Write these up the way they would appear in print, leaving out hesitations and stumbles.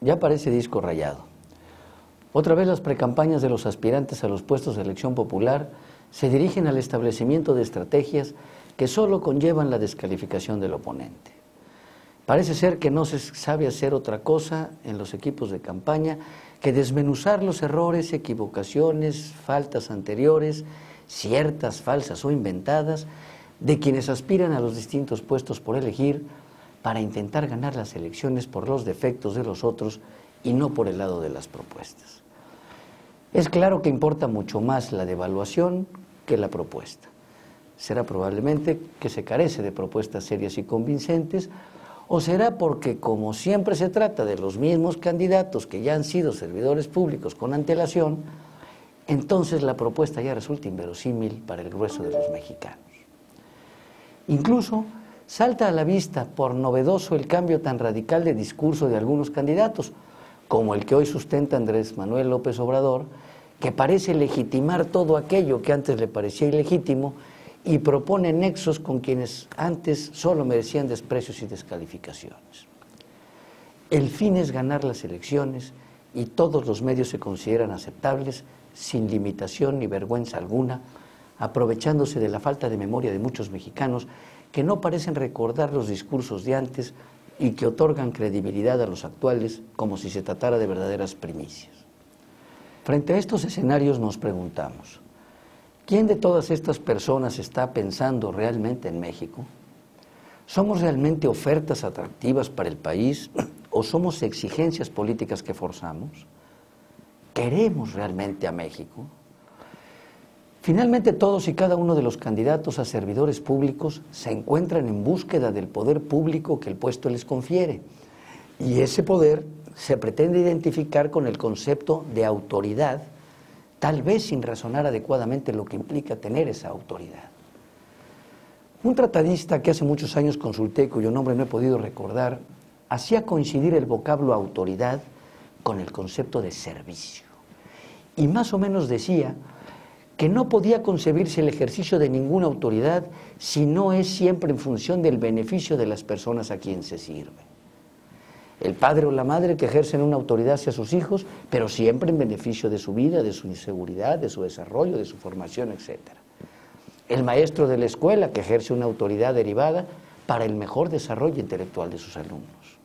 Ya parece disco rayado. Otra vez las precampañas de los aspirantes a los puestos de elección popular se dirigen al establecimiento de estrategias que solo conllevan la descalificación del oponente. Parece ser que no se sabe hacer otra cosa en los equipos de campaña que desmenuzar los errores, equivocaciones, faltas anteriores, ciertas, falsas o inventadas, de quienes aspiran a los distintos puestos por elegir para intentar ganar las elecciones por los defectos de los otros y no por el lado de las propuestas. Es claro que importa mucho más la devaluación que la propuesta. Será probablemente que se carece de propuestas serias y convincentes, o será porque, como siempre se trata de los mismos candidatos que ya han sido servidores públicos con antelación, entonces la propuesta ya resulta inverosímil para el grueso de los mexicanos. Incluso salta a la vista por novedoso el cambio tan radical de discurso de algunos candidatos, como el que hoy sustenta Andrés Manuel López Obrador, que parece legitimar todo aquello que antes le parecía ilegítimo y propone nexos con quienes antes solo merecían desprecios y descalificaciones. El fin es ganar las elecciones y todos los medios se consideran aceptables sin limitación ni vergüenza alguna, aprovechándose de la falta de memoria de muchos mexicanos que no parecen recordar los discursos de antes y que otorgan credibilidad a los actuales como si se tratara de verdaderas primicias. Frente a estos escenarios nos preguntamos, ¿quién de todas estas personas está pensando realmente en México? ¿Somos realmente ofertas atractivas para el país o somos exigencias políticas que forzamos? ¿Queremos realmente a México? Finalmente, todos y cada uno de los candidatos a servidores públicos se encuentran en búsqueda del poder público que el puesto les confiere, y ese poder se pretende identificar con el concepto de autoridad, tal vez sin razonar adecuadamente lo que implica tener esa autoridad. Un tratadista que hace muchos años consulté, cuyo nombre no he podido recordar, hacía coincidir el vocablo autoridad con el concepto de servicio, y más o menos decía que no podía concebirse el ejercicio de ninguna autoridad si no es siempre en función del beneficio de las personas a quien se sirve. El padre o la madre que ejercen una autoridad hacia sus hijos, pero siempre en beneficio de su vida, de su seguridad, de su desarrollo, de su formación, etc. El maestro de la escuela que ejerce una autoridad derivada para el mejor desarrollo intelectual de sus alumnos.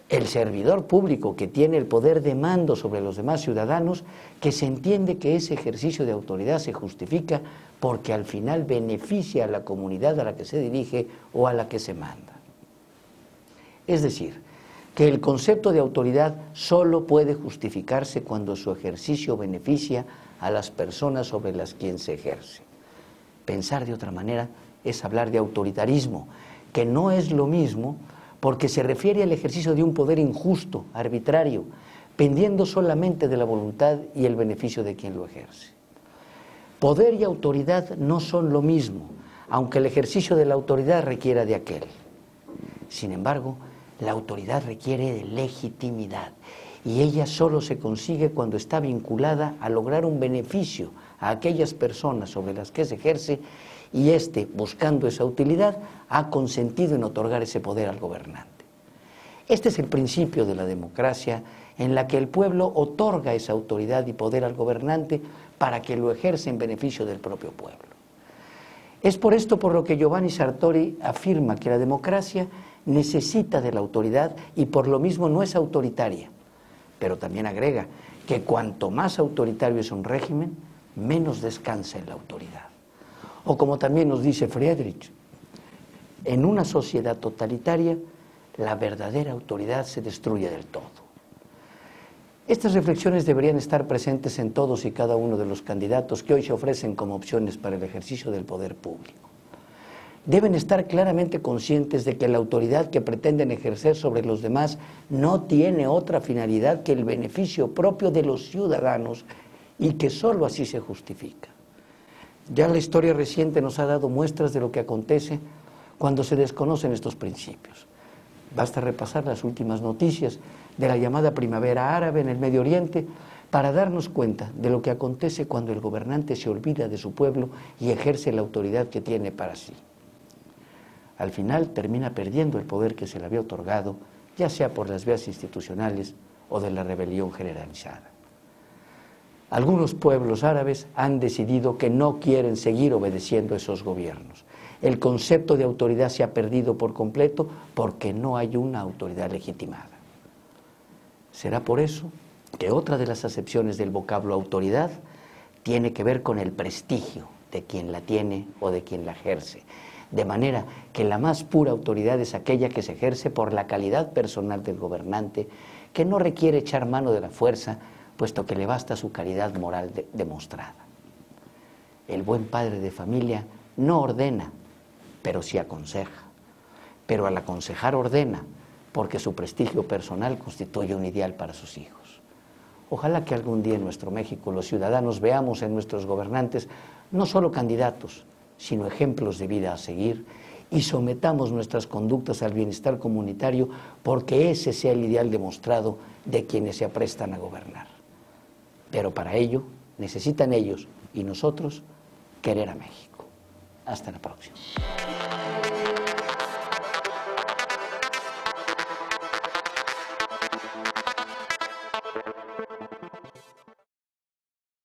El servidor público que tiene el poder de mando sobre los demás ciudadanos, que se entiende que ese ejercicio de autoridad se justifica porque al final beneficia a la comunidad a la que se dirige o a la que se manda. Es decir, que el concepto de autoridad solo puede justificarse cuando su ejercicio beneficia a las personas sobre las quien se ejerce. Pensar de otra manera es hablar de autoritarismo, que no es lo mismo porque se refiere al ejercicio de un poder injusto, arbitrario, pendiendo solamente de la voluntad y el beneficio de quien lo ejerce. Poder y autoridad no son lo mismo, aunque el ejercicio de la autoridad requiera de aquel. Sin embargo, la autoridad requiere de legitimidad y ella solo se consigue cuando está vinculada a lograr un beneficio a aquellas personas sobre las que se ejerce y éste, buscando esa utilidad, ha consentido en otorgar ese poder al gobernante. Este es el principio de la democracia en la que el pueblo otorga esa autoridad y poder al gobernante para que lo ejerza en beneficio del propio pueblo. Es por esto por lo que Giovanni Sartori afirma que la democracia necesita de la autoridad y por lo mismo no es autoritaria, pero también agrega que cuanto más autoritario es un régimen, menos descansa en la autoridad. O como también nos dice Friedrich, en una sociedad totalitaria, la verdadera autoridad se destruye del todo. Estas reflexiones deberían estar presentes en todos y cada uno de los candidatos que hoy se ofrecen como opciones para el ejercicio del poder público. Deben estar claramente conscientes de que la autoridad que pretenden ejercer sobre los demás no tiene otra finalidad que el beneficio propio de los ciudadanos y que sólo así se justifica. Ya la historia reciente nos ha dado muestras de lo que acontece cuando se desconocen estos principios. Basta repasar las últimas noticias de la llamada primavera árabe en el Medio Oriente para darnos cuenta de lo que acontece cuando el gobernante se olvida de su pueblo y ejerce la autoridad que tiene para sí. Al final termina perdiendo el poder que se le había otorgado, ya sea por las vías institucionales o de la rebelión generalizada. Algunos pueblos árabes han decidido que no quieren seguir obedeciendo a esos gobiernos. El concepto de autoridad se ha perdido por completo porque no hay una autoridad legitimada. Será por eso que otra de las acepciones del vocablo autoridad tiene que ver con el prestigio de quien la tiene o de quien la ejerce. De manera que la más pura autoridad es aquella que se ejerce por la calidad personal del gobernante, que no requiere echar mano de la fuerza, puesto que le basta su calidad moral demostrada. El buen padre de familia no ordena, pero sí aconseja. Pero al aconsejar ordena, porque su prestigio personal constituye un ideal para sus hijos. Ojalá que algún día en nuestro México los ciudadanos veamos en nuestros gobernantes no solo candidatos, sino ejemplos de vida a seguir, y sometamos nuestras conductas al bienestar comunitario, porque ese sea el ideal demostrado de quienes se aprestan a gobernar. Pero para ello necesitan ellos y nosotros querer a México. Hasta la próxima.